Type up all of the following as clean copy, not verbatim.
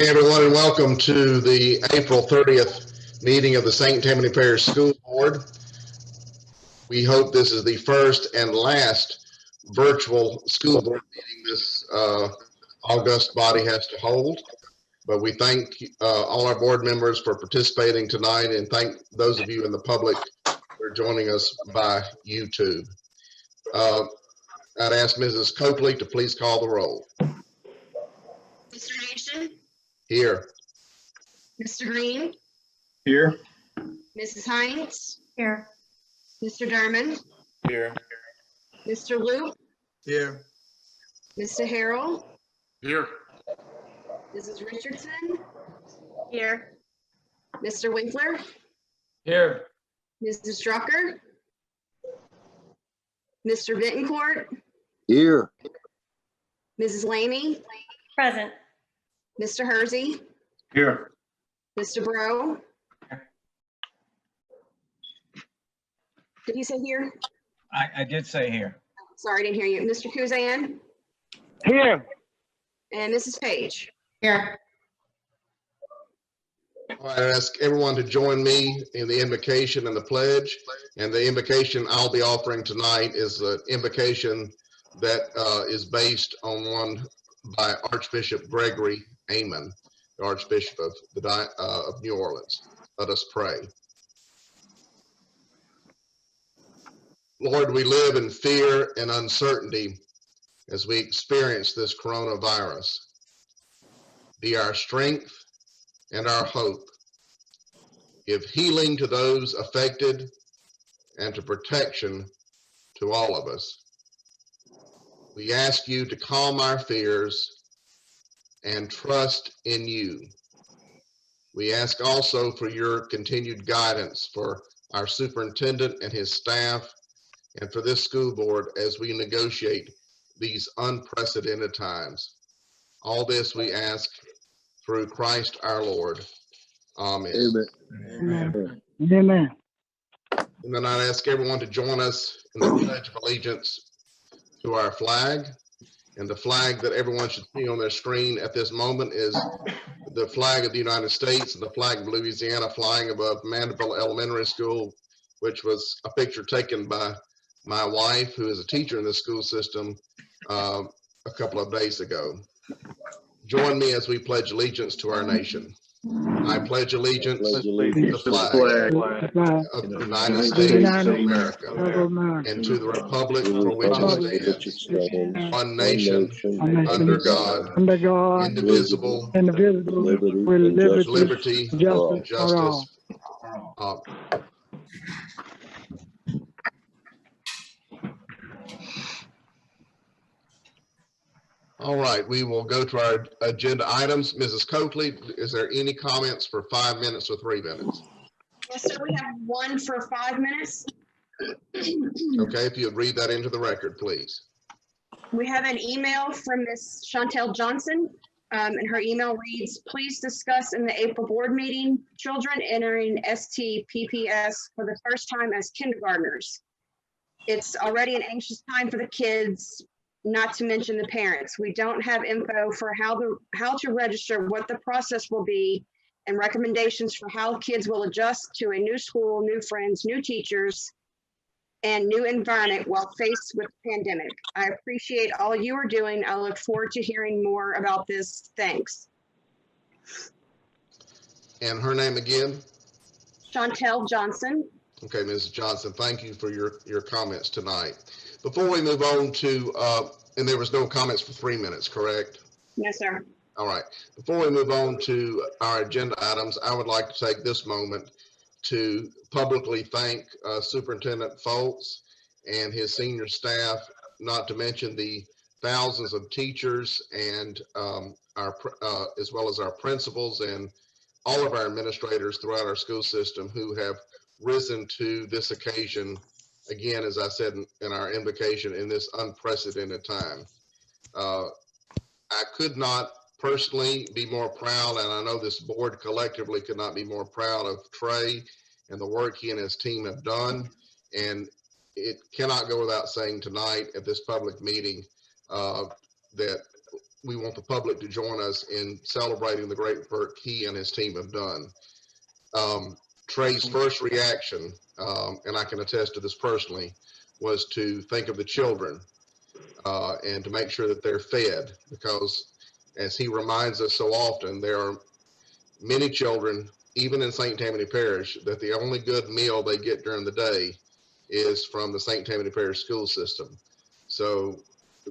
Hey everyone, and welcome to the April 30th meeting of the St. Tammany Parish School Board. We hope this is the first and last virtual school board meeting this august body has to hold. But we thank all our board members for participating tonight, and thank those of you in the public for joining us by YouTube. I'd ask Mrs. Coakley to please call the roll. Mr. Nation? Here. Mr. Green? Here. Mrs. Hines? Here. Mr. Derman? Here. Mr. Loop? Here. Mr. Harrell? Here. Mrs. Richardson? Here. Mr. Winkler? Here. Mrs. Drucker? Mr. Bittencourt? Here. Mrs. Laney? Present. Mr. Hersey? Here. Mr. Bro? Did you say here? I did say here. Sorry, I didn't hear you. Mr. Kuzan? Here. And Mrs. Page? Here. I ask everyone to join me in the invocation and the pledge. And the invocation I'll be offering tonight is an invocation that is based on one by Archbishop Gregory Amen, the Archbishop of New Orleans. Let us pray. Lord, we live in fear and uncertainty as we experience this coronavirus. Be our strength and our hope. Give healing to those affected and to protection to all of us. We ask you to calm our fears and trust in you. We ask also for your continued guidance for our superintendent and his staff and for this school board as we negotiate these unprecedented times. All this we ask through Christ our Lord. Amen. Amen. Amen. And then I'd ask everyone to join us in the Pledge of Allegiance to our flag. And the flag that everyone should see on their screen at this moment is the flag of the United States and the flag of Louisiana flying above Mandeville Elementary School, which was a picture taken by my wife, who is a teacher in the school system, a couple of days ago. Join me as we pledge allegiance to our nation. I pledge allegiance to the flag of the United States of America and to the republic for which it stands, one nation, under God, indivisible, with liberty and justice. All right, we will go to our agenda items. Mrs. Coakley, is there any comments for 5 minutes or 3 minutes? Yes, sir. We have one for 5 minutes. Okay, if you would read that into the record, please. We have an email from Ms. Chantel Johnson, and her email reads, please discuss in the April board meeting, children entering STPPS for the first time as kindergartners. It's already an anxious time for the kids, not to mention the parents. We don't have info for how to register, what the process will be, and recommendations for how kids will adjust to a new school, new friends, new teachers, and new environment while faced with the pandemic. I appreciate all you are doing. I look forward to hearing more about this. Thanks. And her name again? Chantel Johnson. Okay, Mrs. Johnson, thank you for your comments tonight. Before we move on to, and there was no comments for 3 minutes, correct? Yes, sir. All right. Before we move on to our agenda items, I would like to take this moment to publicly thank Superintendent Foltz and his senior staff, not to mention the thousands of teachers and as well as our principals and all of our administrators throughout our school system who have risen to this occasion. Again, as I said in our invocation, in this unprecedented time. I could not personally be more proud, and I know this board collectively could not be more proud of Trey and the work he and his team have done. And it cannot go without saying tonight at this public meeting that we want the public to join us in celebrating the great work he and his team have done. Trey's first reaction, and I can attest to this personally, was to think of the children and to make sure that they're fed, because as he reminds us so often, there are many children, even in St. Tammany Parish, that the only good meal they get during the day is from the St. Tammany Parish school system. So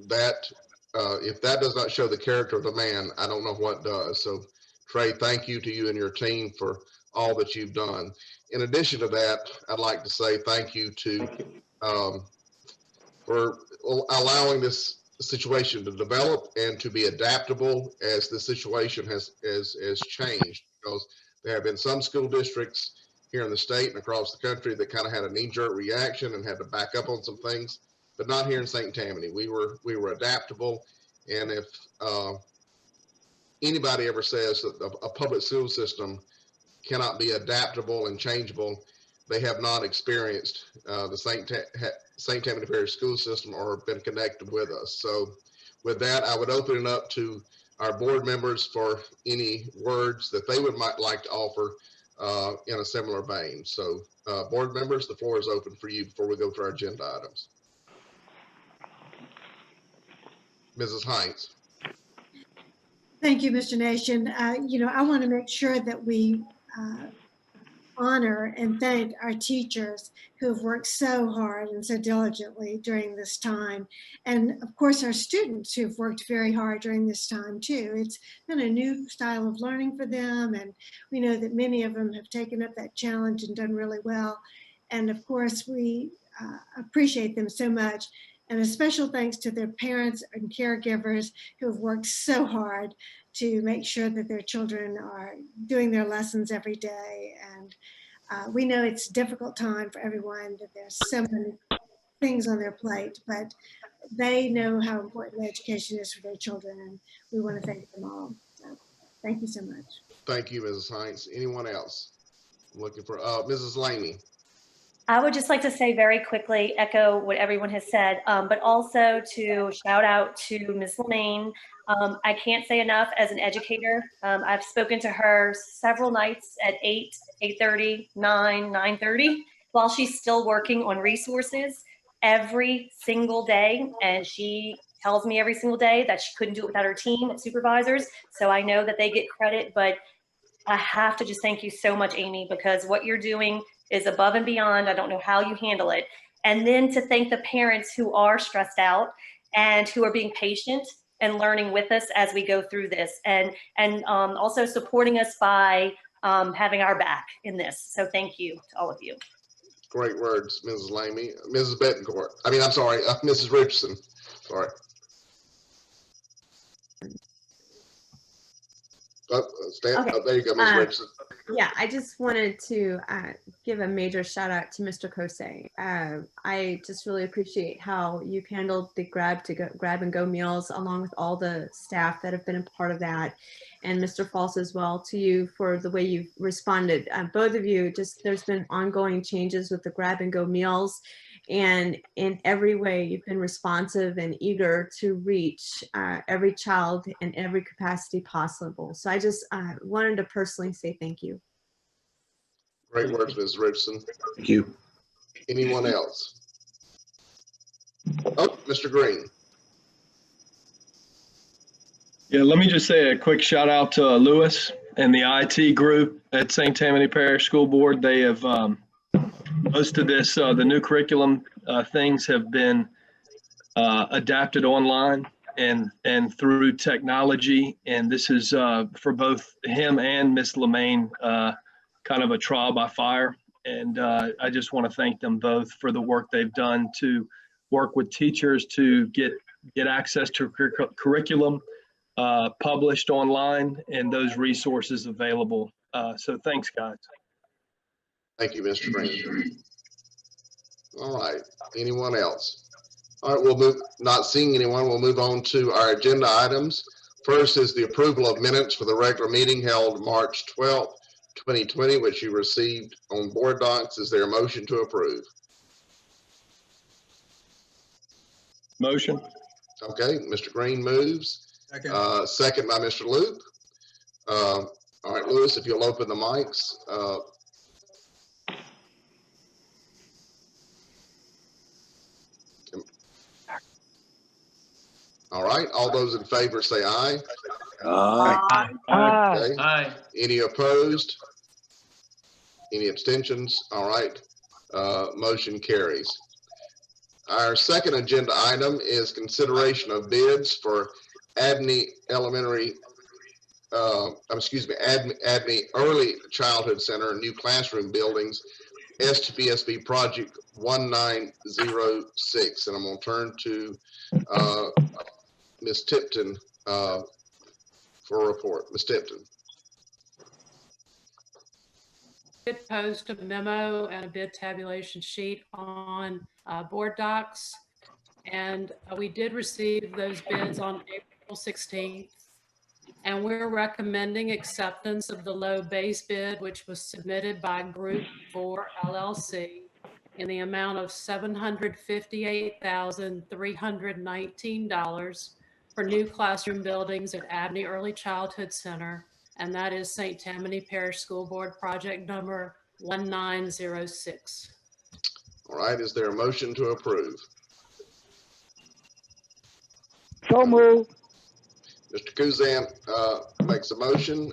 that, if that does not show the character of the man, I don't know what does. So Trey, thank you to you and your team for all that you've done. In addition to that, I'd like to say thank you to for allowing this situation to develop and to be adaptable as the situation has changed, because there have been some school districts here in the state and across the country that kind of had a knee-jerk reaction and had to back up on some things, but not here in St. Tammany. We were adaptable, and if anybody ever says that a public school system cannot be adaptable and changeable, they have not experienced the St. Tammany Parish school system or been connected with us. So with that, I would open it up to our board members for any words that they might like to offer in a similar vein. So board members, the floor is open for you before we go through our agenda items. Mrs. Hines. Thank you, Mr. Nation. I want to make sure that we honor and thank our teachers who have worked so hard and so diligently during this time. And of course, our students who've worked very hard during this time too. It's been a new style of learning for them. And we know that many of them have taken up that challenge and done really well. And of course, we appreciate them so much. And a special thanks to their parents and caregivers who have worked so hard to make sure that their children are doing their lessons every day. And we know it's a difficult time for everyone, that there's so many things on their plate, but they know how important education is for their children, and we want to thank them all. So thank you so much. Thank you, Mrs. Hines. Anyone else? I'm looking for Mrs. Laney. I would just like to say very quickly, echo what everyone has said, but also to shout out to Ms. Lane. I can't say enough as an educator. I've spoken to her several nights at 8, 8:30, 9, 9:30, while she's still working on resources every single day. And she tells me every single day that she couldn't do it without her team of supervisors. So I know that they get credit, but I have to just thank you so much, Amy, because what you're doing is above and beyond. I don't know how you handle it. And then to thank the parents who are stressed out and who are being patient and learning with us as we go through this, and also supporting us by having our back in this. So thank you to all of you. Great words, Mrs. Lamy. Mrs. Bettencourt. I mean, I'm sorry, Mrs. Richardson. Sorry. Okay. There you go, Ms. Richardson. Yeah, I just wanted to give a major shout out to Mr. Kosei. I just really appreciate how you've handled the grab and go meals, along with all the staff that have been a part of that, and Mr. Falls as well, to you for the way you've responded. Both of you, there's been ongoing changes with the grab and go meals, and in every way you've been responsive and eager to reach every child in every capacity possible. So I just wanted to personally say thank you. Great words, Ms. Richardson. Thank you. Anyone else? Oh, Mr. Green. Yeah, let me just say a quick shout out to Lewis and the IT group at St. Tammany Parish School Board. They have most of this, the new curriculum things have been adapted online and through technology. And this is for both him and Miss LeMaine, kind of a trial by fire. And I just want to thank them both for the work they've done to work with teachers to get access to curriculum published online and those resources available. So thanks, guys. Thank you, Mr. Green. All right, anyone else? All right, we'll move, not seeing anyone, we'll move on to our agenda items. First is the approval of minutes for the regular meeting held March 12th, 2020, which you received on board docs. Is there a motion to approve? Motion. Okay, Mr. Green moves. Second by Mr. Luke. All right, Lewis, if you'll open the mics. All right, all those in favor say aye. Aye. Okay. Aye. Any opposed? Any abstentions? All right, motion carries. Our second agenda item is consideration of bids for Abney Elementary, Abney Early Childhood Center, new classroom buildings, STPPS project 1906. And I'm going to turn to Ms. Tipton for a report. Ms. Tipton. Did post a memo and a bid tabulation sheet on board docs, and we did receive those bids on April 16th, and we're recommending acceptance of the low base bid, which was submitted by Group 4 LLC in the amount of $758,319 for new classroom buildings at Abney Early Childhood Center, and that is St. Tammany Parish School Board project number 1906. All right, is there a motion to approve? So moved. Mr. Kuzan makes a motion.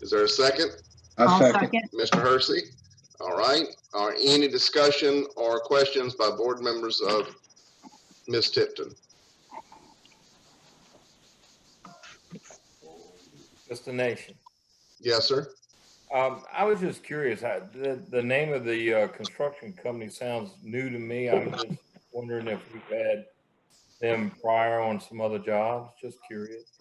Is there a second? I second. Mr. Hersey? All right. Are any discussion or questions by board members of Ms. Tipton? Destination. Yes, sir. I was just curious. The name of the construction company sounds new to me. I'm just wondering if we've had them prior on some other jobs. Just curious.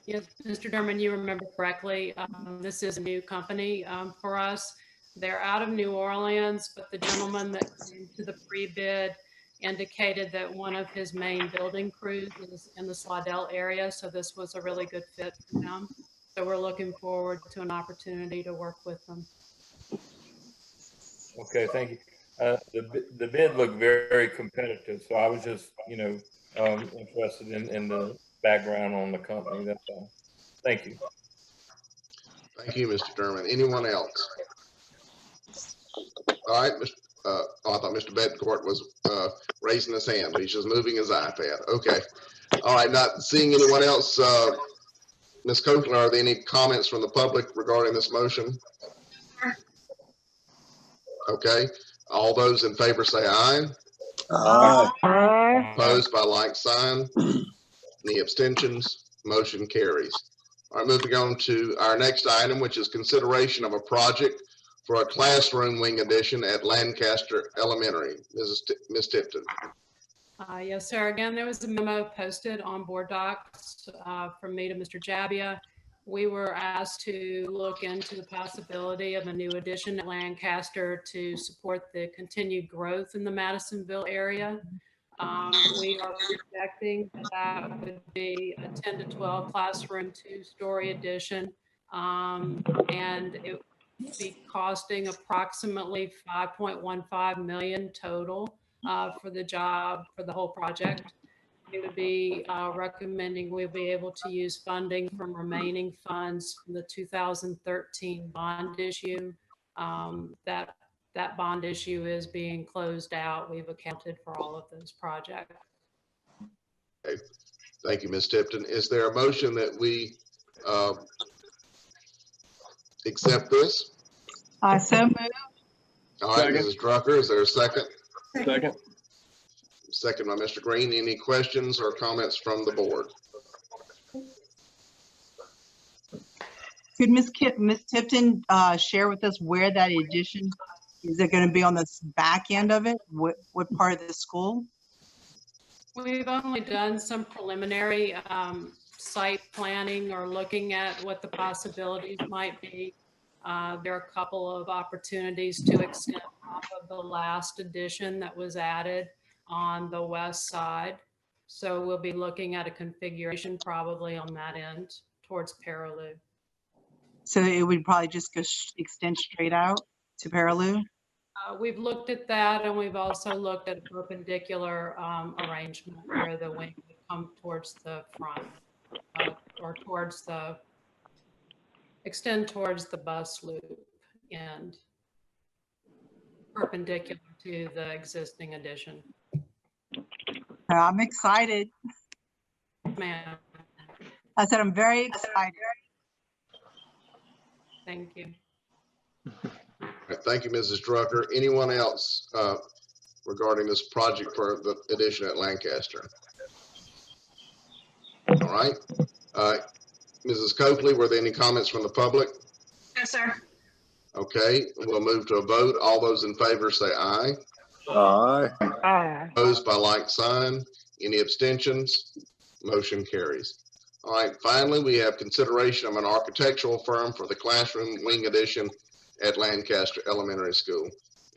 Yes, Mr. Derman, you remember correctly. This is a new company for us. They're out of New Orleans, but the gentleman that came to the pre-bid indicated that one of his main building crews is in the Slidell area, so this was a really good fit for him. So we're looking forward to an opportunity to work with them. Okay, thank you. The bid looked very, very competitive, so I was just, interested in the background on the company. That's all. Thank you. Thank you, Mr. Derman. Anyone else? All right. I thought Mr. Bedcourt was raising his hand, but he's just moving his iPad. Okay. All right. Not seeing anyone else. Ms. Copeland, are there any comments from the public regarding this motion? Okay. All those in favor say aye. Aye. Opposed by like sign. Any abstentions? Motion carries. All right, moving on to our next item, which is consideration of a project for a classroom wing addition at Lancaster Elementary. Ms. Tipton. Yes, sir. Again, there was a memo posted on board docs from me to Mr. Jabbia. We were asked to look into the possibility of a new addition at Lancaster to support the continued growth in the Madisonville area. We are projecting that would be a 10 to 12 classroom, 2-story addition, and it would be costing approximately $5.15 million total for the job, for the whole project. We would be recommending we'll be able to use funding from remaining funds from the 2013 bond issue. That bond issue is being closed out. We've accounted for all of those projects. Okay. Thank you, Ms. Tipton. Is there a motion that we accept this? So moved. All right, Second. Mrs. Drucker, is there a second? Second. Second by Mr. Green. Any questions or comments from the board? Could Ms. Tipton share with us where that addition, is it going to be on the back end of it? What part of the school? We've only done some preliminary site planning or looking at what the possibilities might be. There are a couple of opportunities to extend off of the last addition that was added on the west side. So we'll be looking at a configuration probably on that end towards Paraloo. So it would probably just go extend straight out to Paraloo? We've looked at that, and we've also looked at a perpendicular arrangement where the wing would come towards the front or extend towards the bus loop end, perpendicular to the existing addition. I'm excited. Ma'am, I said I'm very excited. thank you. All right, thank you, Mrs. Drucker. Anyone else regarding this project for the addition at Lancaster? All right. Mrs. Coakley, were there any comments from the public? No, sir. Okay, we'll move to a vote. All those in favor say aye. Aye. Aye. Opposed by like sign. Any abstentions? Motion carries. All right, finally, we have consideration of an architectural firm for the classroom wing addition at Lancaster Elementary School.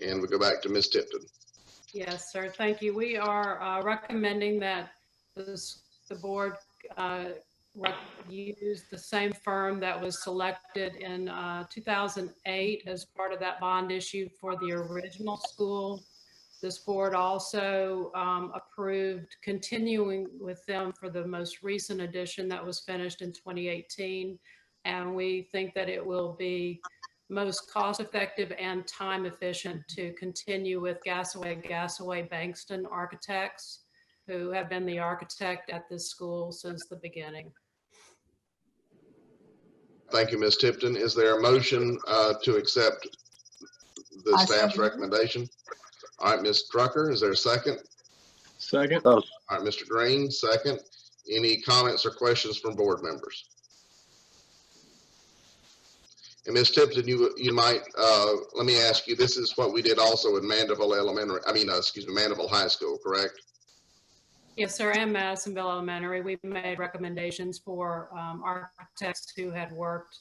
And we go back to Ms. Tipton. Yes, sir. Thank you. We are recommending that the board use the same firm that was selected in 2008 as part of that bond issue for the original school. This board also approved continuing with them for the most recent addition that was finished in 2018. And we think that it will be most cost effective and time efficient to continue with Gasaway Bankston Architects, who have been the architect at this school since the beginning. Thank you, Ms. Tipton. Is there a motion to accept the staff's recommendation? All right, Ms. Drucker, is there a second? Second. Oh, All right, Mr. Green, second. Any comments or questions from board members? And Ms. Tipton, you might, let me ask you, this is what we did also in Mandeville Elementary, Mandeville High School, correct? Yes, sir, and Madisonville Elementary. We made recommendations for architects who had worked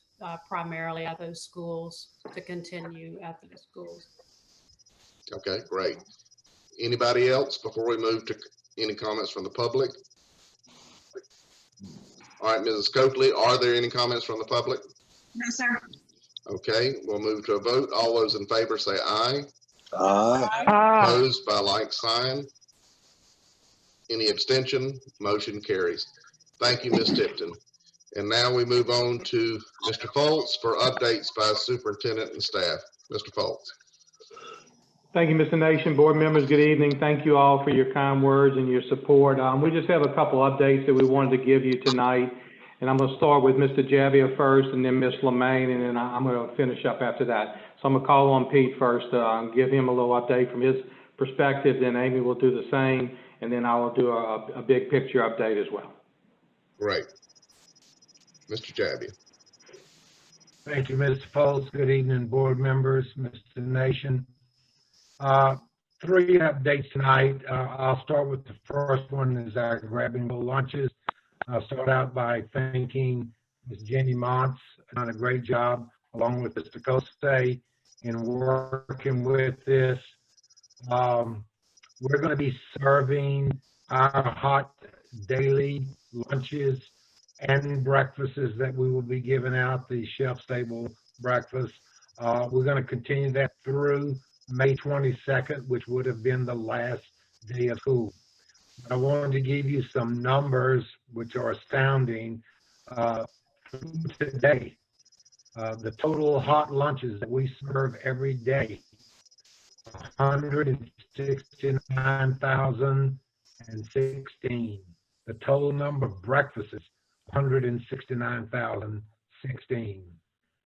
primarily at those schools to continue at those schools. Okay, great. Anybody else before we move to any comments from the public? All right, Mrs. Coakley, are there any comments from the public? No, sir. Okay, we'll move to a vote. All those in favor say aye. aye. Aye. Opposed by like sign. Any abstention? Motion carries. Thank you, Ms. Tipton. And now we move on to Mr. Foltz for updates by superintendent and staff. Mr. Foltz. Thank you, Mr. Nation. Board members, good evening. Thank you all for your kind words and your support. We just have a couple updates that we wanted to give you tonight. And I'm going to start with Mr. Javier first and then Ms. Lemaine, and then I'm going to finish up after that. So I'm going to call on Pete first, give him a little update from his perspective. Then Amy will do the same, and then I will do a big picture update as well. Great. Mr. Javier. Thank you, Mr. Foltz. Good evening, board members, Mr. Nation. 3 updates tonight. I'll start with the first one is our grab and go lunches. I'll start out by thanking Ms. Jenny Montz, done a great job, along with Mr. Kosei, in working with this. We're going to be serving our hot daily lunches and breakfasts that we will be giving out, the shelf-stable breakfast. We're going to continue that through May 22nd, which would have been the last day of school. I wanted to give you some numbers which are astounding. Today, the total hot lunches that we serve every day, 169,016. The total number of breakfasts, 169,016.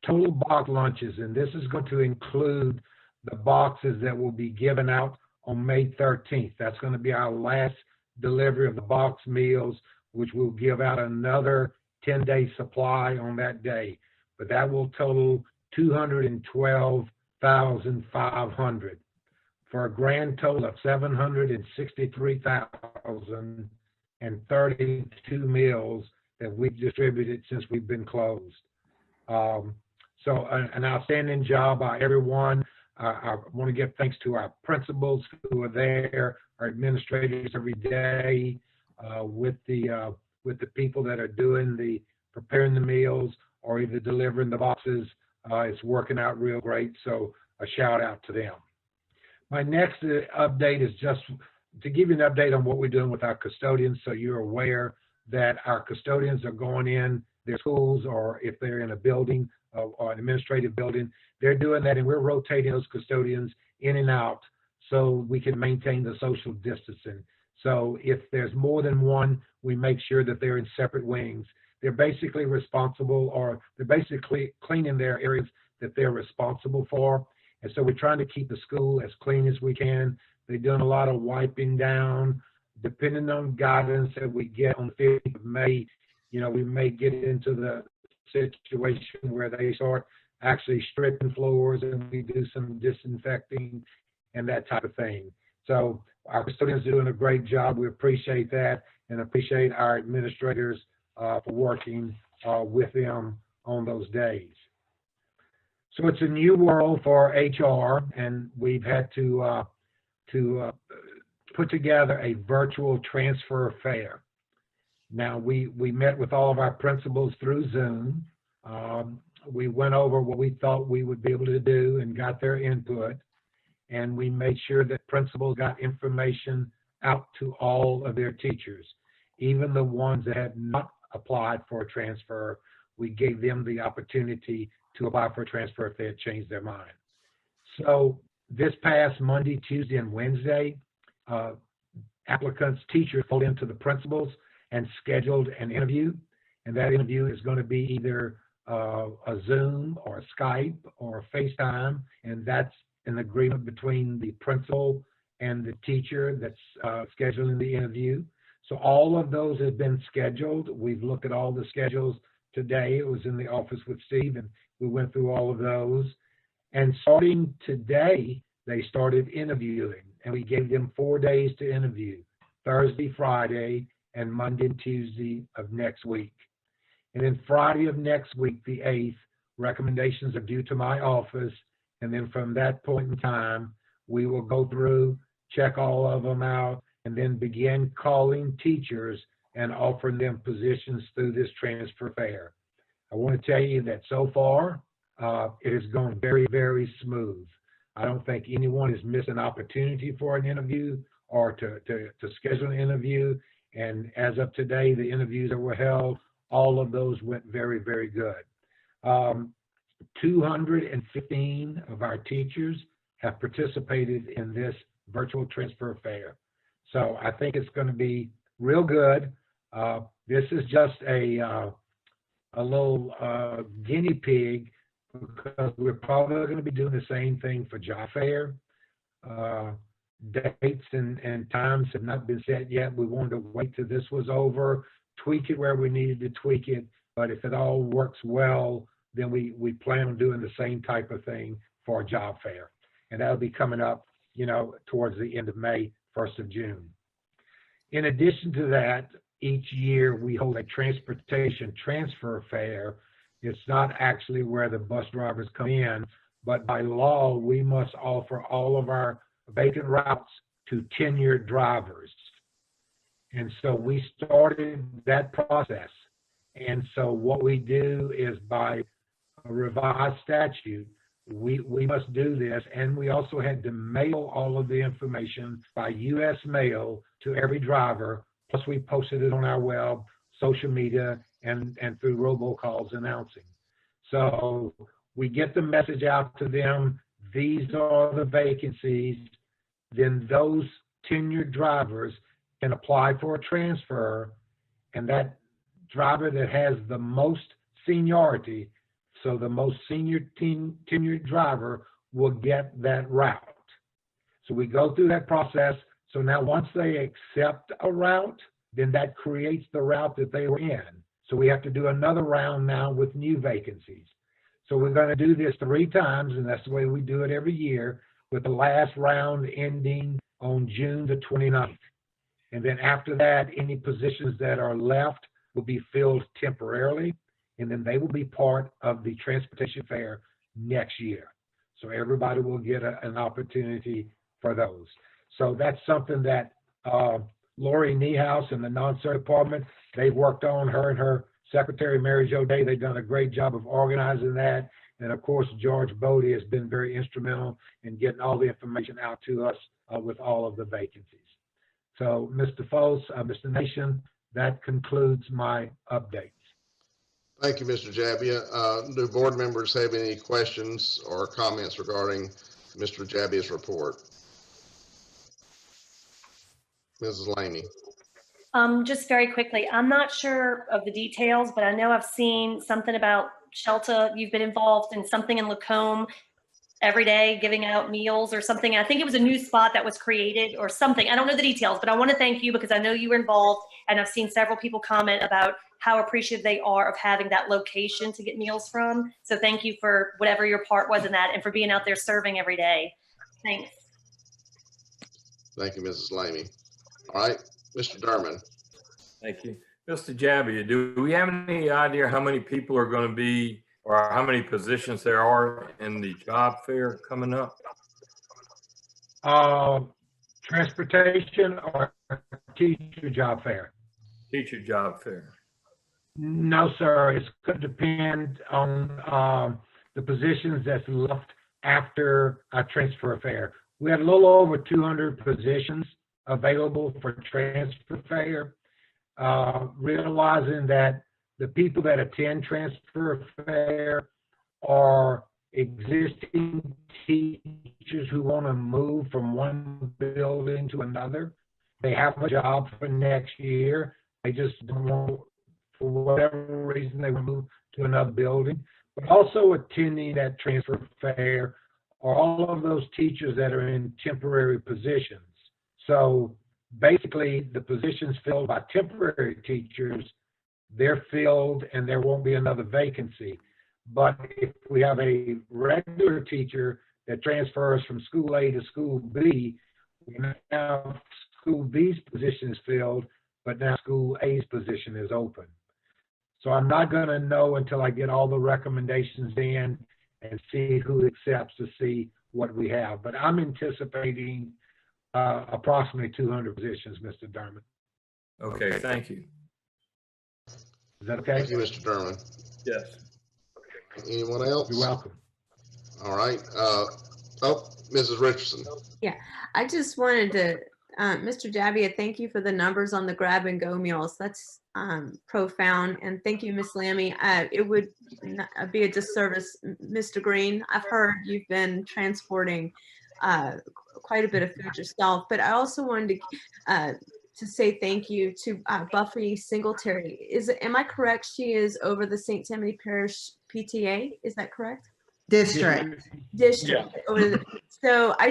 Total box lunches, and this is going to include the boxes that will be given out on May 13th. That's going to be our last delivery of the box meals, which will give out another 10-day supply on that day. But that will total 212,500 for a grand total of 763,032 meals that we've distributed since we've been closed. So an outstanding job by everyone. I want to give thanks to our principals who are there, our administrators every day, with the people that are doing preparing the meals or either delivering the boxes. It's working out real great. So a shout out to them. My next update is just to give you an update on what we're doing with our custodians, so you're aware that our custodians are going in their schools, or if they're in a building or an administrative building, they're doing that, and we're rotating those custodians in and out so we can maintain the social distancing. So if there's more than one, we make sure that they're in separate wings. They're basically responsible, or they're basically cleaning their areas that they're responsible for. And so we're trying to keep the school as clean as we can. They're doing a lot of wiping down. Depending on guidance that we get on the 5th of May, you know, we may get into the situation where they start actually stripping floors and we do some disinfecting and that type of thing. So our custodians are doing a great job. We appreciate that and appreciate our administrators for working with them on those days. So it's a new world for HR, and we've had to put together a virtual transfer fair. Now, we met with all of our principals through Zoom. We went over what we thought we would be able to do and got their input. And we made sure that principals got information out to all of their teachers. Even the ones that had not applied for a transfer, we gave them the opportunity to apply for a transfer if they had changed their mind. So this past Monday, Tuesday, and Wednesday, applicants, teachers pulled into the principals and scheduled an interview. And that interview is going to be either a Zoom or a Skype or a FaceTime. And that's an agreement between the principal and the teacher that's scheduling the interview. So all of those have been scheduled. We've looked at all the schedules today. It was in the office with Steve, and we went through all of those. And starting today, they started interviewing, and we gave them 4 days to interview, Thursday, Friday, and Monday and Tuesday of next week. And then Friday of next week, the 8th, recommendations are due to my office. And then from that point in time, we will go through, check all of them out, and then begin calling teachers and offering them positions through this transfer fair. I want to tell you that so far, it has gone very, very smooth. I don't think anyone has missed an opportunity for an interview or to schedule an interview. And as of today, the interviews that were held, all of those went very, very good. 215 of our teachers have participated in this virtual transfer fair. So I think it's going to be real good. This is just a little guinea pig, because we're probably going to be doing the same thing for job fair. Dates and times have not been set yet. We wanted to wait till this was over, tweak it where we needed to tweak it. But if it all works well, then we plan on doing the same type of thing for a job fair. And that'll be coming up, you know, towards the end of May, 1st of June. In addition to that, each year we hold a transportation transfer fair. It's not actually where the bus drivers come in, but by law, we must offer all of our vacant routes to tenured drivers. And so we started that process. And so what we do is, by a revised statute, we must do this. And we also had to mail all of the information by U.S. mail to every driver. Plus we posted it on our web, social media, and through robocalls announcing. So we get the message out to them. These are the vacancies. Then those tenured drivers can apply for a transfer, and that driver that has the most seniority, so the most senior tenured driver, will get that route. So we go through that process. So now once they accept a route, then that creates the route that they were in. So we have to do another round now with new vacancies. So we're going to do this 3 times, and that's the way we do it every year, with the last round ending on June the 29th. And then after that, any positions that are left will be filled temporarily, and then they will be part of the transportation fair next year. So everybody will get an opportunity for those. So that's something that Lori Niehaus and the non-cert department, they've worked on. Her and her secretary, Mary Jo Day, they've done a great job of organizing that. And of course, George Bodie has been very instrumental in getting all the information out to us with all of the vacancies. So, Mr. Foles, Mr. Nation, that concludes my updates. Thank you, Mr. Jabbia. Do board members have any questions or comments regarding Mr. Jabbia's report? Mrs. Lamy. Just very quickly, I'm not sure of the details, but I know I've seen something about Shelta. You've been involved in something in Lacombe every day, giving out meals or something. I think it was a new spot that was created or something. I don't know the details, but I want to thank you because I know you were involved, and I've seen several people comment about how appreciative they are of having that location to get meals from. So thank you for whatever your part was in that and for being out there serving every day. Thanks. Thank you, Mrs. Lamy. All right, Mr. Derman. Thank you. Mr. Jabbia, do we have any idea how many people are going to be or how many positions there are in the job fair coming up? Transportation or teacher job fair? Teacher job fair. No, sir. It's going to depend on the positions that's left after a transfer fair. We had a little over 200 positions available for transfer fair. Realizing that the people that attend transfer fair are existing teachers who want to move from one building to another. They have a job for next year. They just don't want, for whatever reason, they will move to another building. But also attending that transfer fair are all of those teachers that are in temporary positions. So basically, the positions filled by temporary teachers, they're filled and there won't be another vacancy. But if we have a regular teacher that transfers from school A to school B, we now school B's position is filled, but now school A's position is open. So I'm not going to know until I get all the recommendations in and see who accepts to see what we have. But I'm anticipating approximately 200 positions, Mr. Derman. Okay, thank you. Is that okay? Thank you, Mr. Derman. Yes. Anyone else? You're welcome. All right. Mrs. Richardson. Yeah, I just wanted to, Mr. Jabbia, thank you for the numbers on the grab and go meals. That's profound. And thank you, Ms. Lamy. It would be a disservice, Mr. Green. I've heard you've been transporting quite a bit of food yourself, but I also wanted to say thank you to Buffy Singletary. Am I correct? She is over the St. Tammany Parish PTA. Is that correct? District. District. Yeah. So I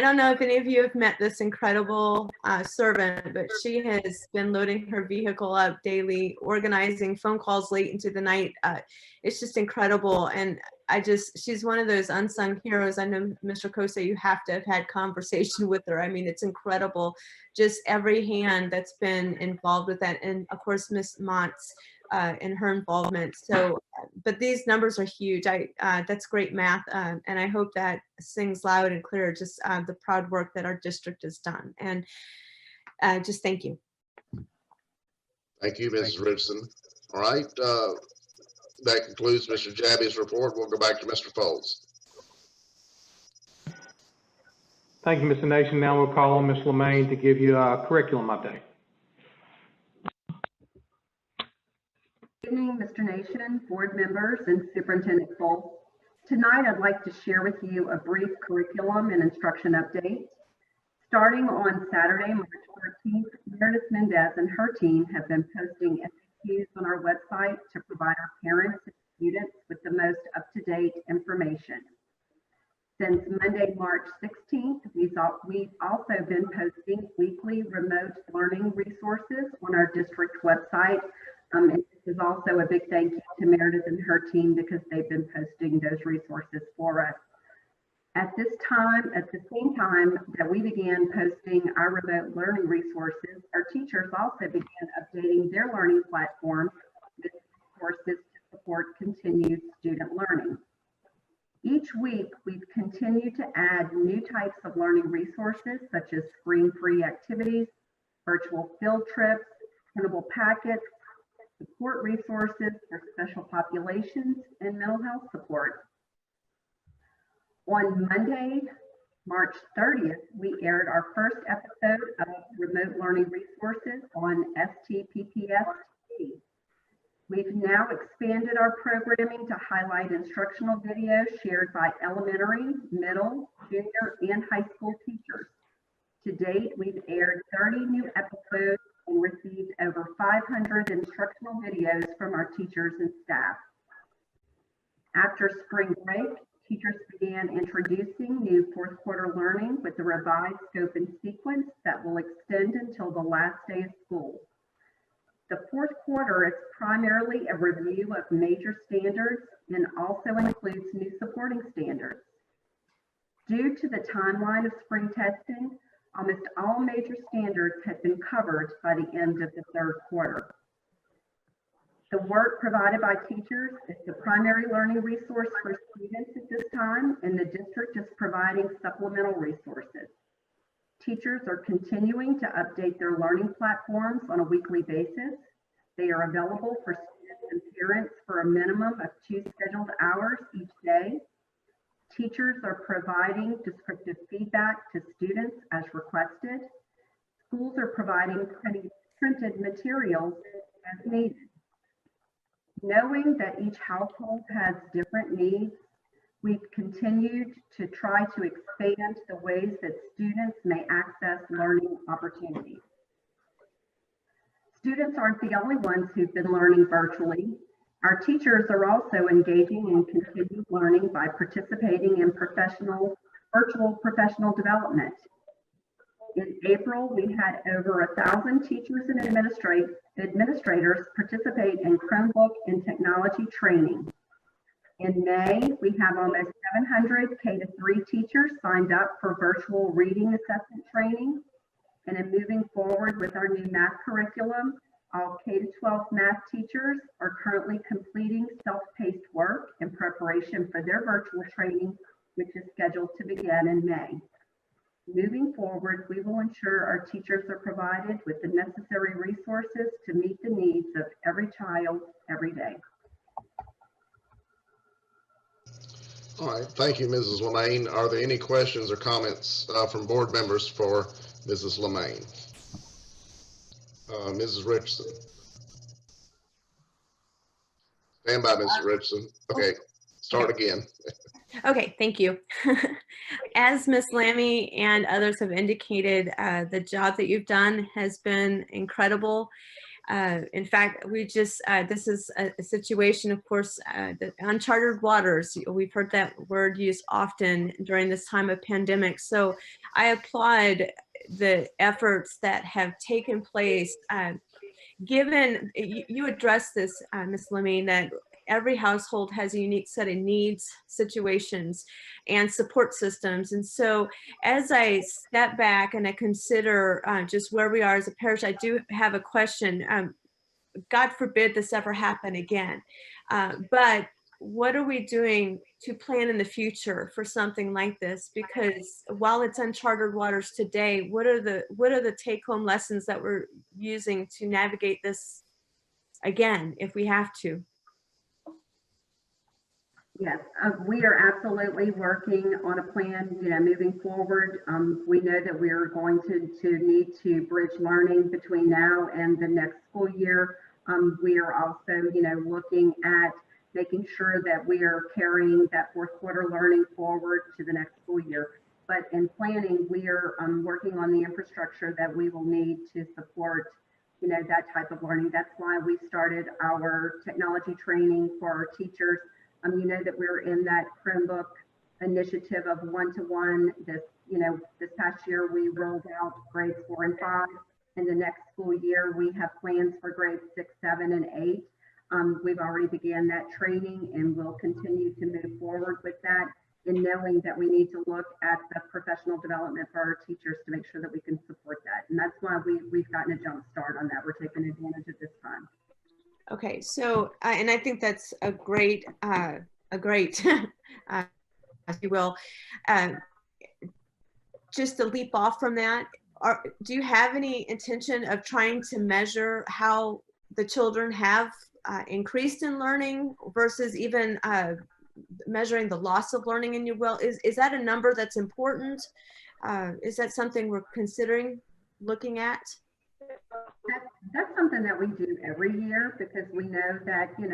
don't know if any of you have met this incredible servant, but she has been loading her vehicle up daily, organizing phone calls late into the night. It's just incredible. And she's one of those unsung heroes. I know, Mr. Kosei, you have to have had conversation with her. I mean, it's incredible. Just every hand that's been involved with that. And of course, Miss Montz and her involvement. So, but these numbers are huge. That's great math. And I hope that sings loud and clear, just the proud work that our district has done. And just thank you. Thank you, Mrs. Richardson. All right. That concludes Mr. Jabbia's report. We'll go back to Mr. Foles. Thank you, Mr. Nation. Now we'll call on Ms. Lemaine to give you a curriculum update. Good evening, Mr. Nation, board members, and Superintendent Foles. Tonight, I'd like to share with you a brief curriculum and instruction update. Starting on Saturday, March 14th, Meredith Mendez and her team have been posting FAQs on our website to provide our parents and students with the most up-to-date information. Since Monday, March 16th, we've also been posting weekly remote learning resources on our district website. And this is also a big thank you to Meredith and her team because they've been posting those resources for us. At the same time that we began posting our remote learning resources, our teachers also began updating their learning platforms with resources to support continued student learning. Each week, we've continued to add new types of learning resources such as screen-free activities, virtual field trips, printable packets, support resources for special populations, and mental health support. On Monday, March 30th, we aired our first episode of Remote Learning Resources on STPPS TV. We've now expanded our programming to highlight instructional videos shared by elementary, middle, junior, and high school teachers. To date, we've aired 30 new episodes and received over 500 instructional videos from our teachers and staff. After spring break, teachers began introducing new fourth quarter learning with the revised scope and sequence that will extend until the last day of school. The fourth quarter is primarily a review of major standards and also includes new supporting standards. Due to the timeline of spring testing, almost all major standards have been covered by the end of the third quarter. The work provided by teachers is the primary learning resource for students at this time, and the district is providing supplemental resources. Teachers are continuing to update their learning platforms on a weekly basis. They are available for students and parents for a minimum of 2 scheduled hours each day. Teachers are providing descriptive feedback to students as requested. Schools are providing printed materials as needed. Knowing that each household has different needs, we've continued to try to expand the ways that students may access learning opportunities. Students aren't the only ones who've been learning virtually. Our teachers are also engaging in continued learning by participating in virtual professional development. In April, we had over 1,000 teachers and administrators participate in Chromebook and technology training. In May, we have almost 700 K-3 teachers signed up for virtual reading assessment training. And in moving forward with our new math curriculum, all K-12 math teachers are currently completing self-paced work in preparation for their virtual training, which is scheduled to begin in May. Moving forward, we will ensure our teachers are provided with the necessary resources to meet the needs of every child every day. All right, thank you, Mrs. Lemaine. Are there any questions or comments from board members for Mrs. Lemaine? Mrs. Richardson. Stand by, Mrs. Richardson. Okay, start again. Okay, thank you. As Ms. Lammy and others have indicated, the job that you've done has been incredible. In fact, this is a situation, of course, the uncharted waters. We've heard that word used often during this time of pandemic. So I applaud the efforts that have taken place. Given, you addressed this, Ms. Lemmy, that every household has a unique set of needs, situations, and support systems. And so as I step back and I consider just where we are as a parish, I do have a question. God forbid this ever happen again. But what are we doing to plan in the future for something like this? Because while it's uncharted waters today, what are the take-home lessons that we're using to navigate this again, if we have to? Yes, we are absolutely working on a plan, moving forward. We know that we are going to need to bridge learning between now and the next school year. We are also, looking at making sure that we are carrying that fourth quarter learning forward to the next school year. But in planning, we are working on the infrastructure that we will need to support, that type of learning. That's why we started our technology training for our teachers. You know that we're in that Chromebook initiative of one-to-one. This past year we rolled out grades 4 and 5. In the next school year, we have plans for grades 6, 7, and 8. We've already began that training and we'll continue to move forward with that, in knowing that we need to look at the professional development for our teachers to make sure that we can support that. And that's why we've gotten a jump start on that. We're taking advantage of this time. Okay, so and I think that's a great, if you will, just to leap off from that. Do you have any intention of trying to measure how the children have increased in learning versus even measuring the loss of learning in your will. Is that a number that's important? Is that something we're considering looking at? That's something that we do every year because we know that, we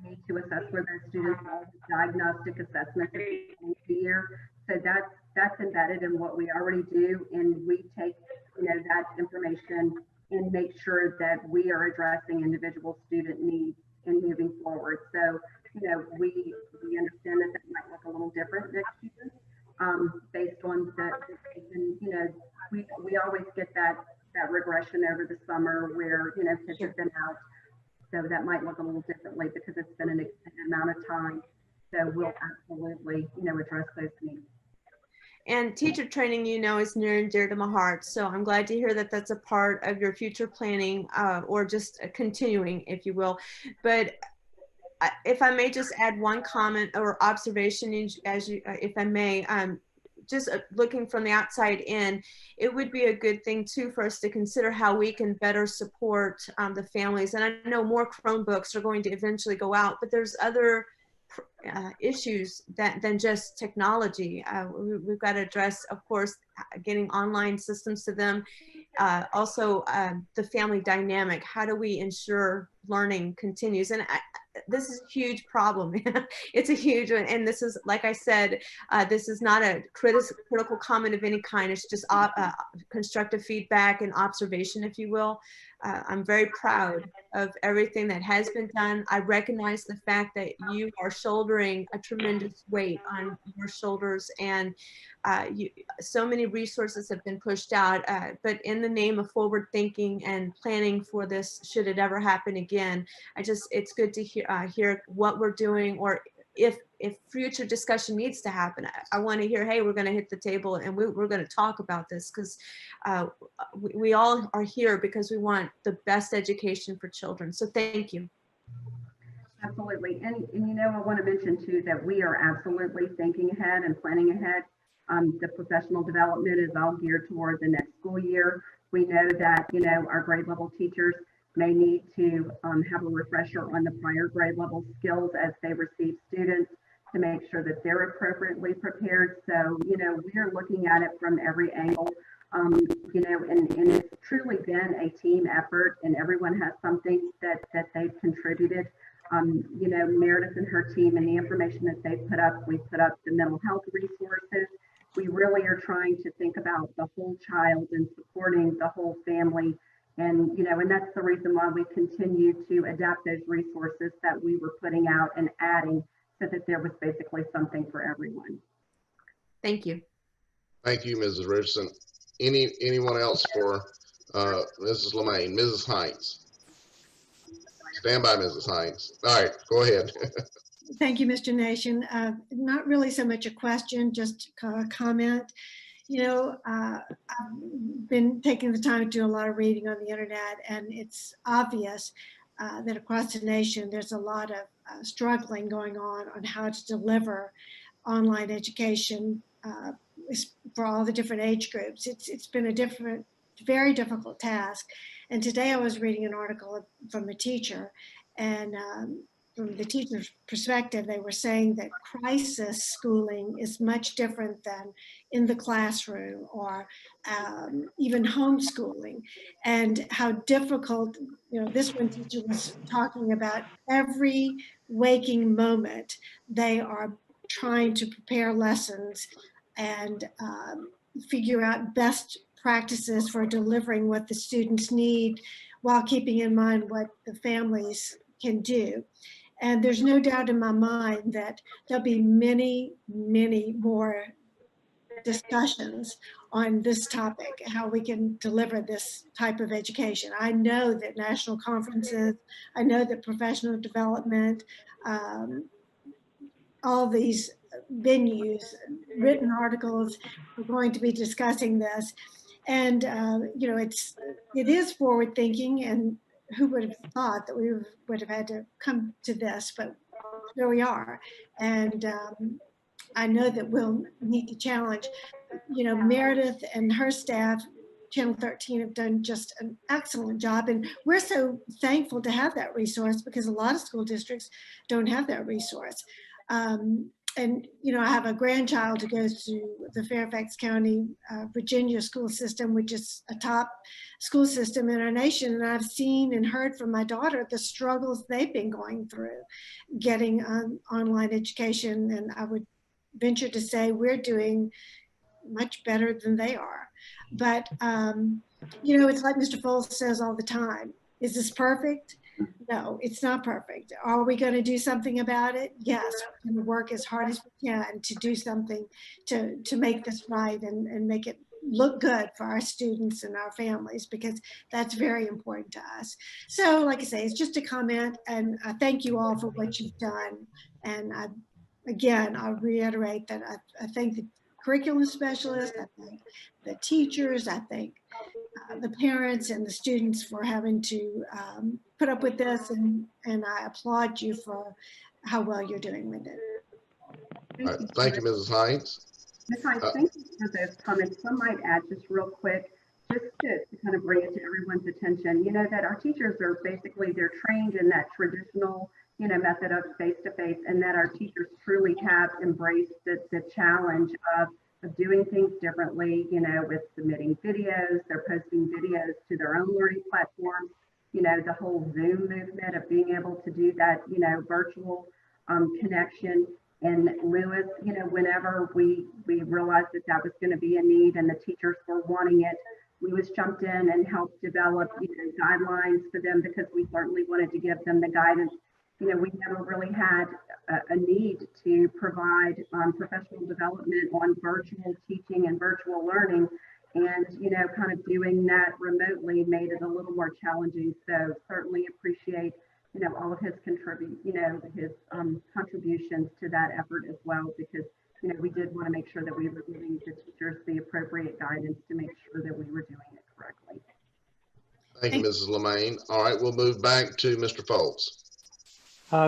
need to assess where those students are, diagnostic assessments at the end of the year. So that's embedded in what we already do, and we take, that information and make sure that we are addressing individual student needs and moving forward. So, we understand that might look a little different next year, based on that, and, we always get that regression over the summer where, kids have been out. So that might look a little differently because it's been an extended amount of time. So we'll absolutely, address those needs. And teacher training, is near and dear to my heart. So I'm glad to hear that that's a part of your future planning, or just continuing, if you will. But if I may just add one comment or observation, if I may, just looking from the outside in, it would be a good thing too for us to consider how we can better support the families. And I know more Chromebooks are going to eventually go out, but there's other issues than just technology. We've got to address, of course, getting online systems to them. Also, the family dynamic. How do we ensure learning continues? And this is a huge problem. It's a huge one. And this is, like I said, this is not a critical comment of any kind. It's just constructive feedback and observation, if you will. I'm very proud of everything that has been done. I recognize the fact that you are shouldering a tremendous weight on your shoulders, and so many resources have been pushed out, but in the name of forward thinking and planning for this, should it ever happen again, it's good to hear what we're doing, or if future discussion needs to happen. I want to hear, hey, we're going to hit the table and we're going to talk about this, because we all are here because we want the best education for children. So thank you. Absolutely. And I want to mention too that we are absolutely thinking ahead and planning ahead. The professional development is all geared toward the next school year. We know that, our grade level teachers may need to have a refresher on the prior grade level skills as they receive students to make sure that they're appropriately prepared. So, we are looking at it from every angle, and it's truly been a team effort, and everyone has something that they've contributed. Meredith and her team and the information that they've put up, we've put up the mental health resources. We really are trying to think about the whole child and supporting the whole family. And, and that's the reason why we continue to adapt those resources that we were putting out and adding, so that there was basically something for everyone. Thank you. Thank you, Mrs. Richardson. Anyone else for Mrs. Lemaine? Mrs. Hines. Stand by, Mrs. Hines. All right, go ahead. Thank you, Mr. Nation. Not really so much a question, just a comment. I've been taking the time to do a lot of reading on the internet, and it's obvious that across the nation, there's a lot of struggling going on how to deliver online education for all the different age groups. It's been a very difficult task. And today I was reading an article from a teacher, and from the teacher's perspective, they were saying that crisis schooling is much different than in the classroom or even homeschooling, and how difficult, this one teacher was talking about every waking moment they are trying to prepare lessons and figure out best practices for delivering what the students need while keeping in mind what the families can do. And there's no doubt in my mind that there'll be many, many more discussions on this topic, how we can deliver this type of education. I know that national conferences, I know that professional development, all these venues, written articles are going to be discussing this. And, it is forward thinking, and who would have thought that we would have had to come to this, but here we are. And I know that we'll need to challenge, Meredith and her staff, Channel 13, have done just an excellent job. And we're so thankful to have that resource, because a lot of school districts don't have that resource. And, you know, I have a grandchild who goes to the Fairfax County, Virginia school system, which is a top school system in our nation. And I've seen and heard from my daughter the struggles they've been going through getting online education. And I would venture to say we're doing much better than they are. But, you know, it's like Mr. Foles says all the time, is this perfect? No, it's not perfect. Are we going to do something about it? Yes, we're going to work as hard as we can to do something to make this right and make it look good for our students and our families, because that's very important to us. So like I say, it's just a comment, and I thank you all for what you've done. And again, I'll reiterate that I thank the curriculum specialists, I thank the teachers, I thank the parents and the students for having to put up with this, and I applaud you for how well you're doing with it. All right, thank you, Mrs. Hines. Ms. Hines, thank you for those comments. Some might add just real quick, just to kind of bring it to everyone's attention, you know, that our teachers are basically, they're trained in that traditional, you know, method of face-to-face, and that our teachers truly have embraced the challenge of doing things differently, you know, with submitting videos, they're posting videos to their own learning platforms, you know, the whole Zoom movement of being able to do that, you know, virtual connection. And Lewis, you know, whenever we realized that that was going to be a need and the teachers were wanting it, Lewis jumped in and helped develop, you know, guidelines for them, because we certainly wanted to give them the guidance. You know, we never really had a need to provide professional development on virtual teaching and virtual learning. And, you know, kind of doing that remotely made it a little more challenging. So certainly appreciate, you know, all of his contributions to that effort as well, because, you know, we did want to make sure that we were giving the teachers the appropriate guidance to make sure that we were doing it correctly. Thank you, Mrs. Lemaine. All right, we'll move back to Mr. Foles.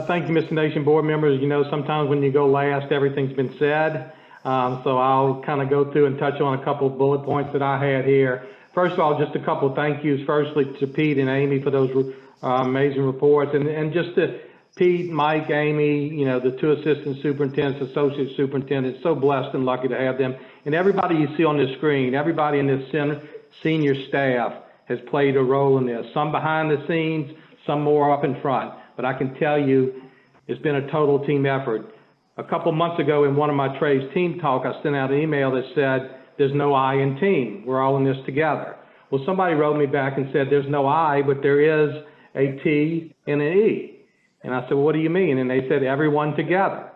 Thank you, Mr. Nation, board members. You know, sometimes when you go last, everything's been said. So I'll kind of go through and touch on a couple of bullet points that I had here. First of all, just a couple of thank yous. Firstly, to Pete and Amy for those amazing reports. And just to Pete, Mike, Amy, you know, the two assistant superintendents, associate superintendents, so blessed and lucky to have them. And everybody you see on this screen, everybody in this senior staff has played a role in this. Some behind the scenes, some more up in front. But I can tell you, it's been a total team effort. A couple months ago in one of my trades team talk, I sent out an email that said, there's no I in team. We're all in this together. Well, somebody wrote me back and said, there's no I, but there is a T and an E. And I said, well, what do you mean? And they said, everyone together.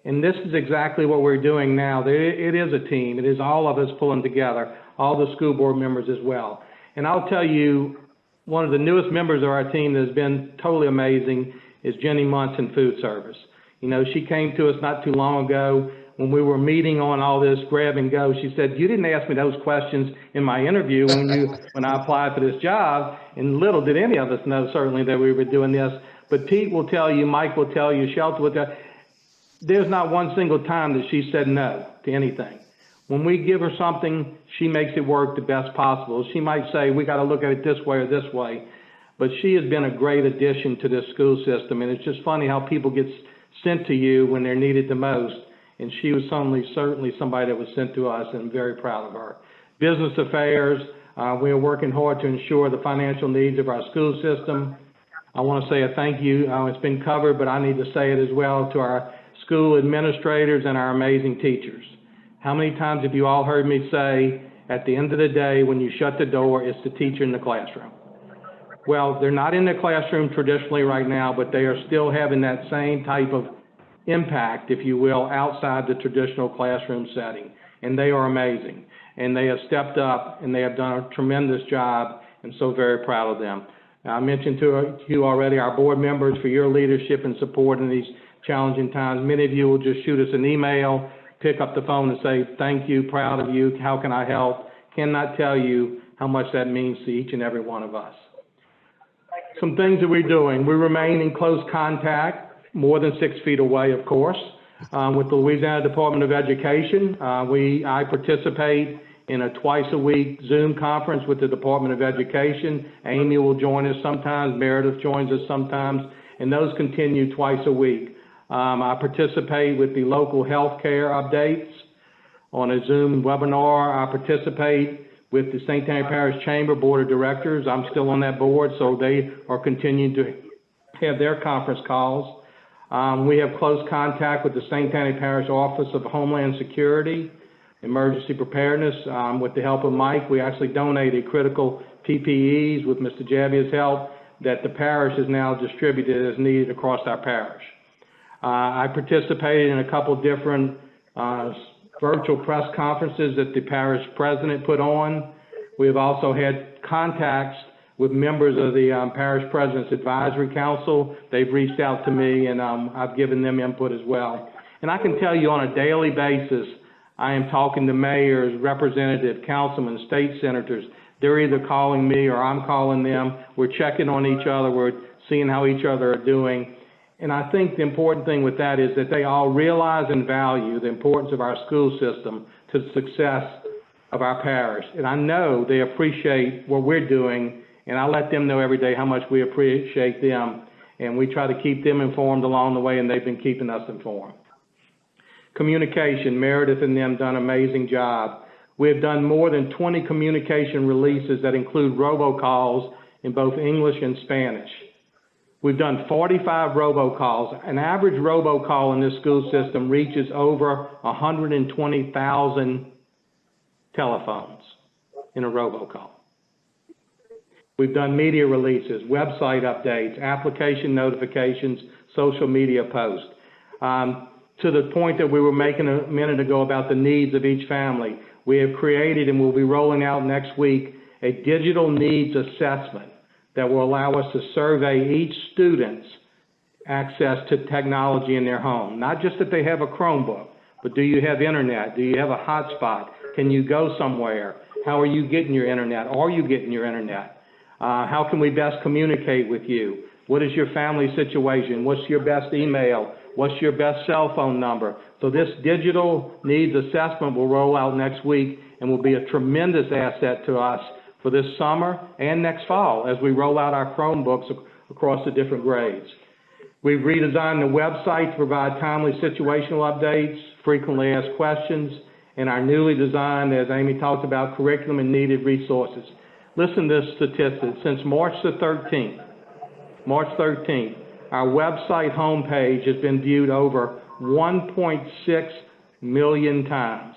And this is exactly what we're doing now. It is a team. It is all of us pulling together, all the school board members as well. And I'll tell you, one of the newest members of our team that has been totally amazing is Jenny Muntz in food service. You know, she came to us not too long ago when we were meeting on all this grab and go. She said, you didn't ask me those questions in my interview when I applied for this job. And little did any of us know, certainly, that we were doing this. But Pete will tell you, Mike will tell you, Shelter will tell you, there's not one single time that she said no to anything. When we give her something, she makes it work the best possible. She might say, we got to look at it this way or this way. But she has been a great addition to this school system. And it's just funny how people get sent to you when they're needed the most. And she was certainly somebody that was sent to us, and I'm very proud of her. Business affairs, we are working hard to ensure the financial needs of our school system. I want to say a thank you. It's been covered, but I need to say it as well, to our school administrators and our amazing teachers. How many times have you all heard me say, at the end of the day, when you shut the door, it's the teacher in the classroom? Well, they're not in the classroom traditionally right now, but they are still having that same type of impact, if you will, outside the traditional classroom setting. And they are amazing. And they have stepped up, and they have done a tremendous job, and so very proud of them. Now, I mentioned to you already our board members for your leadership and support in these challenging times. Many of you will just shoot us an email, pick up the phone and say, thank you, proud of you, how can I help? Cannot tell you how much that means to each and every one of us. Some things that we're doing. We remain in close contact, more than 6 feet away, of course, with the Louisiana Department of Education. I participate in a twice-a-week Zoom conference with the Department of Education. Amy will join us sometimes, Meredith joins us sometimes, and those continue twice a week. I participate with the local healthcare updates on a Zoom webinar. I participate with the St. Tammany Parish Chamber Board of Directors. I'm still on that board, so they are continuing to have their conference calls. We have close contact with the St. Tammany Parish Office of Homeland Security, Emergency Preparedness. With the help of Mike, we actually donated critical PPEs with Mr. Jabia's help that the parish is now distributed as needed across our parish. I participated in a couple different virtual press conferences that the parish president put on. We've also had contacts with members of the Parish President's Advisory Council. They've reached out to me, and I've given them input as well. And I can tell you on a daily basis, I am talking to mayors, representatives, councilmen, state senators. They're either calling me or I'm calling them. We're checking on each other. We're seeing how each other are doing. And I think the important thing with that is that they all realize and value the importance of our school system to the success of our parish. And I know they appreciate what we're doing, and I let them know every day how much we appreciate them. And we try to keep them informed along the way, and they've been keeping us informed. Communication, Meredith and them done an amazing job. We have done more than 20 communication releases that include robocalls in both English and Spanish. We've done 45 robocalls. An average robocall in this school system reaches over 120,000 telephones in a robocall. We've done media releases, website updates, application notifications, social media posts. To the point that we were making a minute ago about the needs of each family, we have created and will be rolling out next week a digital needs assessment that will allow us to survey each student's access to technology in their home. Not just that they have a Chromebook, but do you have internet? Do you have a hotspot? Can you go somewhere? How are you getting your internet? Are you getting your internet? How can we best communicate with you? What is your family situation? What's your best email? What's your best cell phone number? So this digital needs assessment will roll out next week and will be a tremendous asset to us for this summer and next fall as we roll out our Chromebooks across the different grades. We've redesigned the website to provide timely situational updates, frequently asked questions, and our newly designed, as Amy talked about, curriculum and needed resources. Listen to this statistic. Since March 13th, our website homepage has been viewed over 1.6 million times.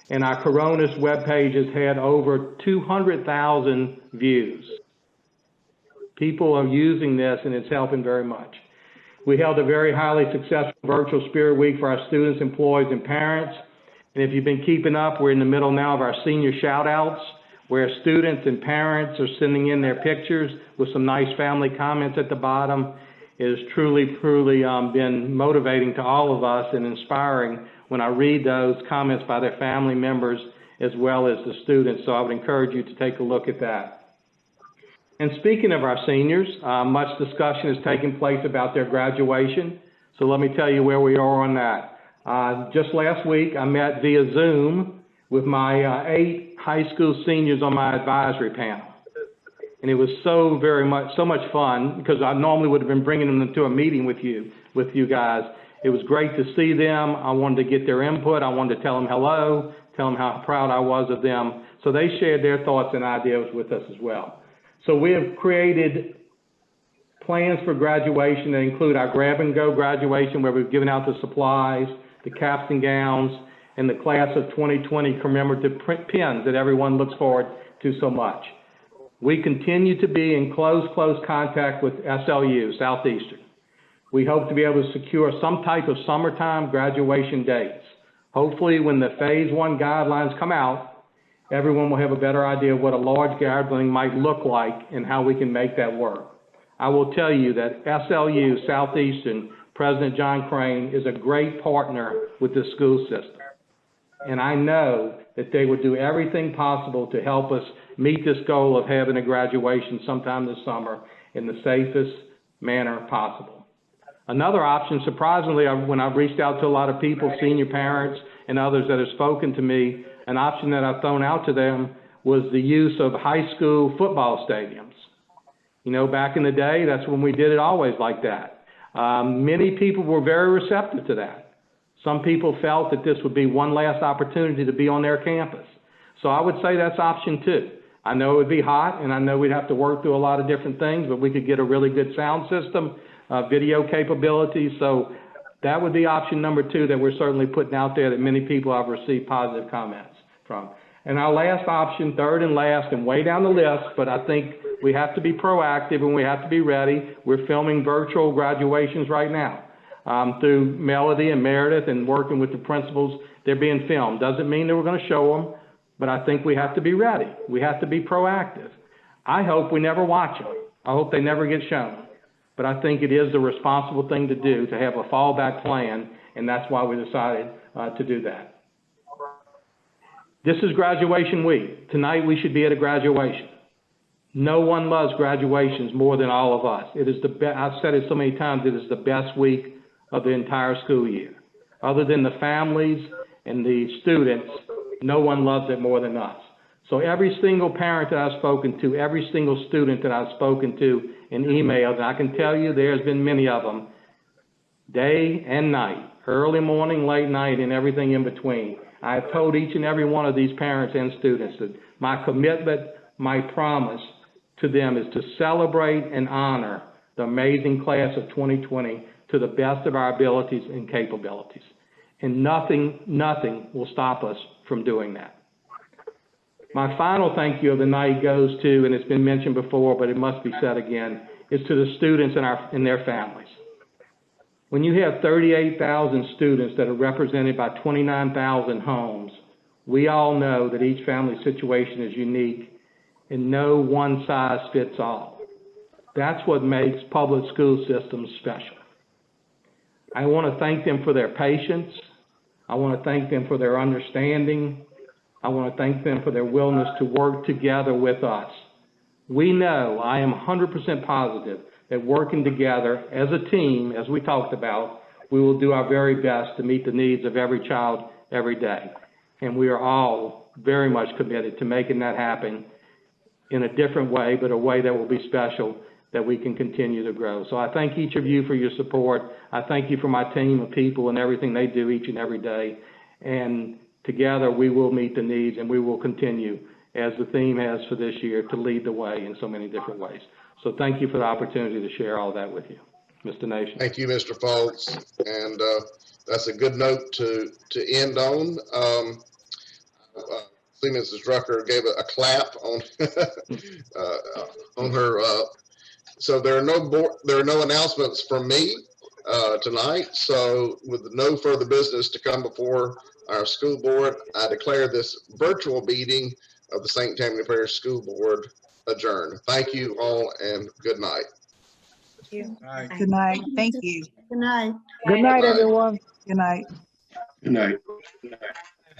And our Coronas webpage has had over 200,000 views. People are using this, and it's helping very much. We held a very highly successful virtual Spirit Week for our students, employees, and parents. And if you've been keeping up, we're in the middle now of our senior shout-outs, where students and parents are sending in their pictures with some nice family comments at the bottom. It has truly been motivating to all of us and inspiring when I read those comments by their family members as well as the students. So I would encourage you to take a look at that. And speaking of our seniors, much discussion is taking place about their graduation. So let me tell you where we are on that. Just last week, I met via Zoom with my 8 high school seniors on my advisory panel. And it was so much fun, because I normally would have been bringing them to a meeting with you guys. It was great to see them. I wanted to get their input. I wanted to tell them hello, tell them how proud I was of them. So they shared their thoughts and ideas with us as well. So we have created plans for graduation that include our grab-and-go graduation, where we've given out the supplies, the caps and gowns, and the class of 2020 commemorative pins that everyone looks forward to so much. We continue to be in close contact with SLU, Southeastern. We hope to be able to secure some type of summertime graduation dates. Hopefully, when the Phase 1 guidelines come out, everyone will have a better idea of what a large gathering might look like and how we can make that work. I will tell you that SLU, Southeastern, President John Crane is a great partner with the school system. And I know that they would do everything possible to help us meet this goal of having a graduation sometime this summer in the safest manner possible. Another option, surprisingly, when I've reached out to a lot of people, senior parents and others that have spoken to me, an option that I've thrown out to them was the use of high school football stadiums. You know, back in the day, that's when we did it always like that. Many people were very receptive to that. Some people felt that this would be one last opportunity to be on their campus. So I would say that's option 2. I know it would be hot, and I know we'd have to work through a lot of different things, but we could get a really good sound system, video capabilities. So that would be option number 2 that we're certainly putting out there that many people have received positive comments from. And our last option, third and last, and way down the list, but I think we have to be proactive and we have to be ready. We're filming virtual graduations right now through Melody and Meredith and working with the principals. They're being filmed. Doesn't mean that we're going to show them, but I think we have to be ready. We have to be proactive. I hope we never watch them. I hope they never get shown. But I think it is the responsible thing to do, to have a fallback plan, and that's why we decided to do that. This is graduation week. Tonight we should be at a graduation. No one loves graduations more than all of us. It is the best. I've said it so many times, it is the best week of the entire school year. Other than the families and the students, no one loves it more than us. So every single parent that I've spoken to, every single student that I've spoken to in emails, and I can tell you there's been many of them, day and night, early morning, late night, and everything in between. I've told each and every one of these parents and students that my commitment, my promise to them is to celebrate and honor the amazing class of 2020 to the best of our abilities and capabilities. And nothing will stop us from doing that. My final thank you of the night goes to, and it's been mentioned before, but it must be said again, is to the students and their families. When you have 38,000 students that are represented by 29,000 homes, we all know that each family situation is unique and no one size fits all. That's what makes public school systems special. I want to thank them for their patience. I want to thank them for their understanding. I want to thank them for their willingness to work together with us. We know, I am 100% positive, that working together as a team, as we talked about, we will do our very best to meet the needs of every child every day. And we are all very much committed to making that happen in a different way, but a way that will be special, that we can continue to grow. So I thank each of you for your support. I thank you for my team of people and everything they do each and every day. And together we will meet the needs, and we will continue, as the theme has for this year, to lead the way in so many different ways. So thank you for the opportunity to share all that with you. Mr. Nation. Thank you, Mr. Foltz. And that's a good note to end on. See, Mrs. Drucker gave a clap on her. So there are no announcements from me tonight. So with no further business to come before our school board, I declare this virtual meeting of the St. Tammany Parish School Board adjourned. Thank you all and good night. Thank you. Good night. Thank you. Good night. Good night, everyone. Good night. Good night.